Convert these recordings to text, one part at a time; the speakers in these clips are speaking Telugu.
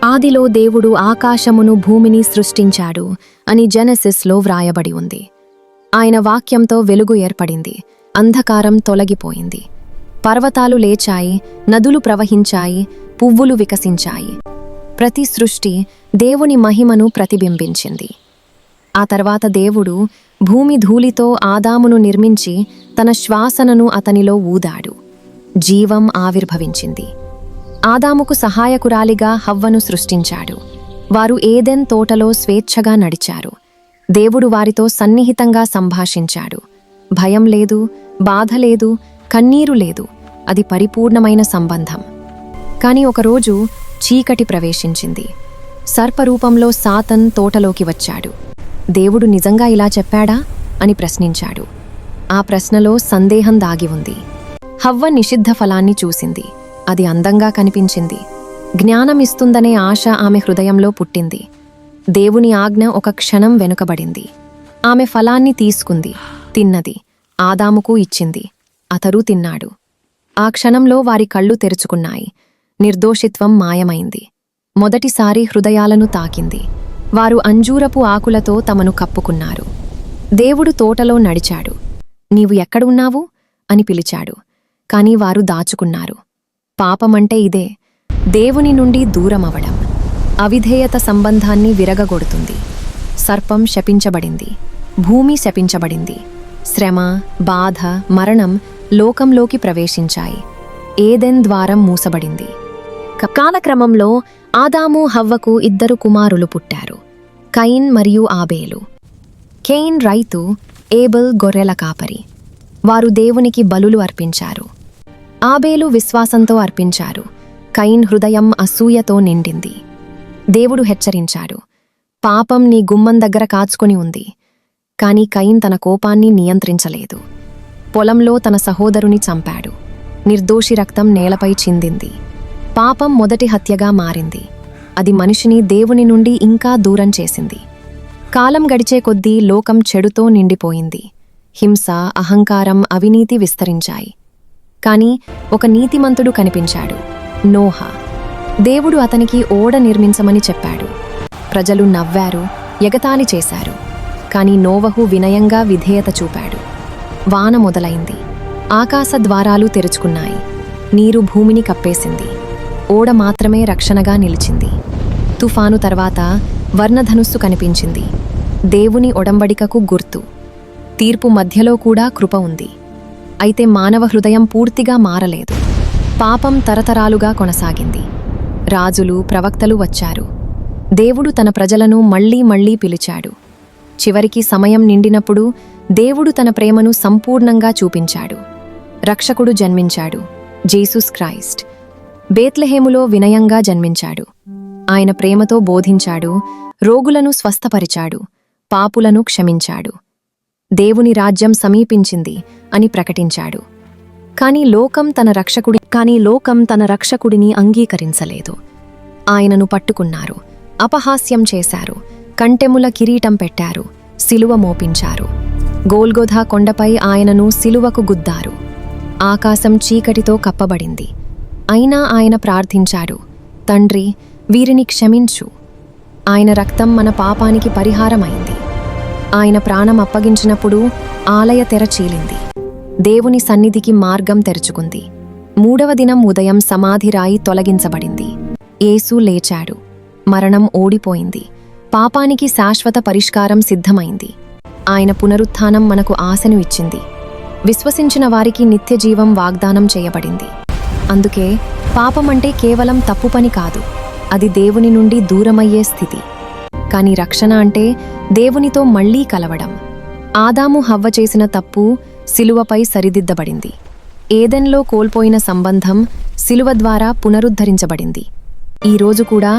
ఆదిలో దేవుడు ఆకాశమును భూమిని సృష్టించాడు అని జెనెసిస్లో వ్రాయబడి ఉంది. ఆయన వాక్యంతో వెలుగు ఏర్పడింది, అంధకారం తొలగిపోయింది. పర్వతాలు లేచాయి, నదులు ప్రవహించాయి, పువ్వులు వికసించాయి. ప్రతి సృష్టి దేవుని మహిమను ప్రతిబింబించింది. ఆ తర్వాత దేవుడు భూమి ధూళితో ఆదామును నిర్మించి తన శ్వాసనను అతనిలో ఊదాడు. జీవం ఆవిర్భవించింది. ఆదాముకు సహాయకురాలిగా హవ్వను సృష్టించాడు. వారు ఏదెన్ తోటలో స్వేచ్ఛగా నడిచారు. దేవుడు వారితో సన్నిహితంగా సంభాషించాడు. భయం లేదు, బాధ లేదు, కన్నీరు లేదు. అది పరిపూర్ణమైన సంబంధం. కాని ఒకరోజు చీకటి ప్రవేశించింది. సర్పరూపంలో సాతన్ తోటలోకి వచ్చాడు. దేవుడు నిజంగా ఇలా చెప్పాడా అని ప్రశ్నించాడు. ఆ ప్రశ్నలో సందేహం దాగి ఉంది. హవ్వ నిషిద్ధ ఫలాన్ని చూసింది. అది అందంగా కనిపించింది. జ్ఞానమిస్తుందనే ఆశ ఆమె హృదయంలో పుట్టింది. దేవుని ఆజ్ఞ ఒక క్షణం వెనుకబడింది. ఆమె ఫలాన్ని తీసుకుంది, తిన్నది, ఆదాముకు ఇచ్చింది. అతడు తిన్నాడు. ఆ క్షణంలో వారి కళ్ళు తెరుచుకున్నాయి. నిర్దోషిత్వం మాయమైంది. మొదటిసారి హృదయాలను తాకింది. వారు అంజూరపు ఆకులతో తమను కప్పుకున్నారు. దేవుడు తోటలో నడిచాడు. నీవు ఎక్కడున్నావు అని పిలిచాడు. కాని వారు దాచుకున్నారు. పాపమంటే ఇదే, దేవుని నుండి దూరమవడం. అవిధేయత సంబంధాన్ని విరగగొడుతుంది. సర్పం శపించబడింది, భూమి శపించబడింది. శ్రమ, బాధ, మరణం లోకంలోకి ప్రవేశించాయి. ఏదెన్ ద్వారం మూసబడింది. కాలక్రమంలో ఆదాము హవ్వకు 2 కుమారులు పుట్టారు, కయిన్ మరియు ఆబేలు. కెయిన్ రైతు, ఏబెల్ గొర్రెల కాపరి. వారు దేవునికి బలులు అర్పించారు. ఆబేలు విశ్వాసంతో అర్పించారు. కయిన్ హృదయం అసూయతో నిండింది. దేవుడు హెచ్చరించాడు, పాపం నీ గుమ్మం దగ్గర కాచుకొని ఉంది. కాని కయిన్ తన కోపాన్ని నియంత్రించలేదు. పొలంలో తన సహోదరుని చంపాడు. నిర్దోషి రక్తం నేలపై చిందింది. పాపం మొదటి హత్యగా మారింది. అది మనిషిని దేవుని నుండి ఇంకా దూరం చేసింది. కాలం గడిచే కొద్దీ లోకం చెడుతో నిండిపోయింది. హింస, అహంకారం, అవినీతి విస్తరించాయి. కాని ఒక నీతిమంతుడు కనిపించాడు, నోహా. దేవుడు అతనికి ఓడ నిర్మించమని చెప్పాడు. ప్రజలు నవ్వారు, ఎగతాళి చేశారు. కాని నోవహు వినయంగా విధేయత చూపాడు. వాన మొదలైంది. ఆకాశ ద్వారాలు తెరుచుకున్నాయి. నీరు భూమిని కప్పేసింది. ఓడ మాత్రమే రక్షణగా నిలిచింది. తుఫాను తర్వాత వర్ణధనుస్సు కనిపించింది, దేవుని ఒడంబడికకు గుర్తు. తీర్పు మధ్యలో కూడా కృప ఉంది. అయితే మానవ హృదయం పూర్తిగా మారలేదు. పాపం తరతరాలుగా కొనసాగింది. రాజులు, ప్రవక్తలు వచ్చారు. దేవుడు తన ప్రజలను మళ్లీ మళ్లీ పిలిచాడు. చివరికి సమయం నిండినప్పుడు దేవుడు తన ప్రేమను సంపూర్ణంగా చూపించాడు. రక్షకుడు జన్మించాడు, జీసస్ క్రైస్ట్. బేత్లెహేములో వినయంగా జన్మించాడు. ఆయన ప్రేమతో బోధించాడు, రోగులను స్వస్థపరిచాడు, పాపులను క్షమించాడు. దేవుని రాజ్యం సమీపించింది అని ప్రకటించాడు. కాని లోకం తన రక్షకుడిని అంగీకరించలేదు. ఆయనను పట్టుకున్నారు, అపహాస్యం చేశారు, కంటెముల కిరీటం పెట్టారు, సిలువ మోపించారు. గోల్గొథా కొండపై ఆయనను సిలువకు గుద్దారు. ఆకాశం చీకటితో కప్పబడింది. అయినా ఆయన ప్రార్థించాడు, తండ్రి, వీరిని క్షమించు. ఆయన రక్తం మన పాపానికి పరిహారమైంది. ఆయన ప్రాణం అప్పగించినప్పుడు ఆలయ తెర చీలింది. దేవుని సన్నిధికి మార్గం తెరుచుకుంది. 3వ దినం ఉదయం సమాధిరాయి తొలగించబడింది. యేసు లేచాడు. మరణం ఓడిపోయింది. పాపానికి శాశ్వత పరిష్కారం సిద్ధమైంది. ఆయన పునరుత్థానం మనకు ఆశను ఇచ్చింది. విశ్వసించిన వారికి నిత్యజీవం వాగ్దానం చేయబడింది. అందుకే పాపమంటే కేవలం తప్పు పని కాదు, అది దేవుని నుండి దూరమయ్యే స్థితి. కాని రక్షణ అంటే దేవునితో మళ్లీ కలవడం. ఆదాము హవ్వ చేసిన తప్పు సిలువపై సరిదిద్దబడింది. ఏదెన్లో కోల్పోయిన సంబంధం సిలువ ద్వారా పునరుద్ధరించబడింది. ఈరోజు కూడా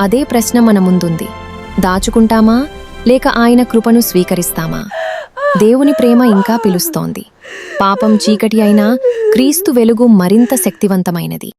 అదే ప్రశ్న మన ముందుంది. దాచుకుంటామా లేక ఆయన కృపను స్వీకరిస్తామా? దేవుని ప్రేమ ఇంకా పిలుస్తోంది. పాపం చీకటి అయినా క్రీస్తు వెలుగు మరింత శక్తివంతమైనది.